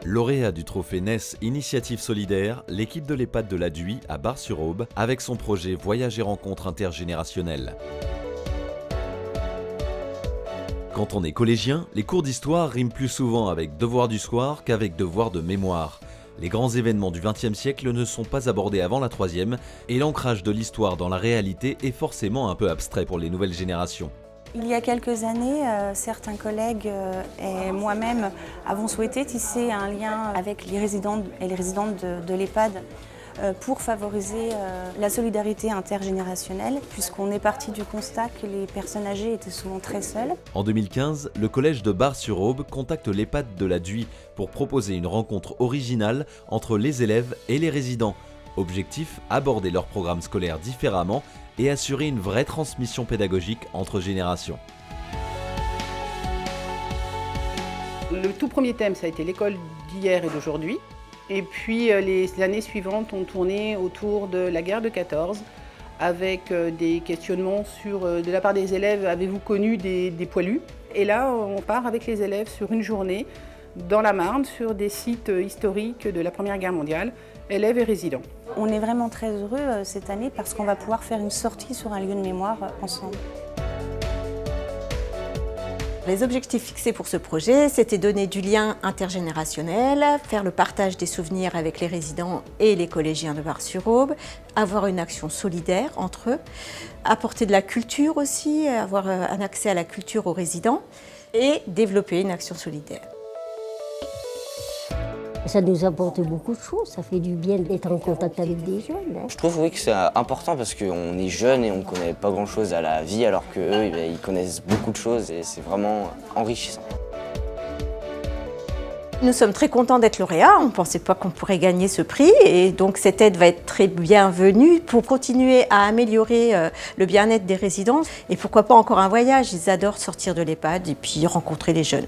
Lauréat du trophée NES Initiative Solidaire, l'équipe de l'EHPAD de la Duy à Bar-sur-Aube avec son projet Voyage et rencontres intergénérationnelles. Quand on est collégien, les cours d'histoire riment plus souvent avec devoir du soir qu'avec devoir de mémoire. Les grands événements du XXe siècle ne sont pas abordés avant la troisième et l'ancrage de l'histoire dans la réalité est forcément un peu abstrait pour les nouvelles générations. Il y a quelques années, certains collègues et moi-même avons souhaité tisser un lien avec les résidents et les résidentes de l'EHPAD pour favoriser la solidarité intergénérationnelle, puisqu'on est parti du constat que les personnes âgées étaient souvent très seules. En 2015, le collège de Bar-sur-Aube contacte l'EHPAD de la Duy pour proposer une rencontre originale entre les élèves et les résidents. Objectif, aborder leur programme scolaire différemment et assurer une vraie transmission pédagogique entre générations. Le tout premier thème, ça a été l'école d'hier et d'aujourd'hui. Et puis les années suivantes ont tourné autour de la guerre de 14, avec des questionnements sur, de la part des élèves, avez-vous connu des poilus? Et là, on part avec les élèves sur une journée dans la Marne, sur des sites historiques de la Première Guerre mondiale, élèves et résidents. On est vraiment très heureux cette année parce qu'on va pouvoir faire une sortie sur un lieu de mémoire ensemble. Les objectifs fixés pour ce projet, c'était donner du lien intergénérationnel, faire le partage des souvenirs avec les résidents et les collégiens de Bar-sur-Aube, avoir une action solidaire entre eux, apporter de la culture aussi, avoir un accès à la culture aux résidents et développer une action solidaire. Ça nous apporte beaucoup de choses, ça fait du bien d'être en contact avec des jeunes. Je trouve oui, que c'est important parce qu'on est jeune et on ne connaît pas grand-chose à la vie alors qu'eux, ils connaissent beaucoup de choses et c'est vraiment enrichissant. Nous sommes très contents d'être lauréats, on ne pensait pas qu'on pourrait gagner ce prix et donc cette aide va être très bienvenue pour continuer à améliorer le bien-être des résidents et pourquoi pas encore un voyage, ils adorent sortir de l'EHPAD et puis rencontrer les jeunes.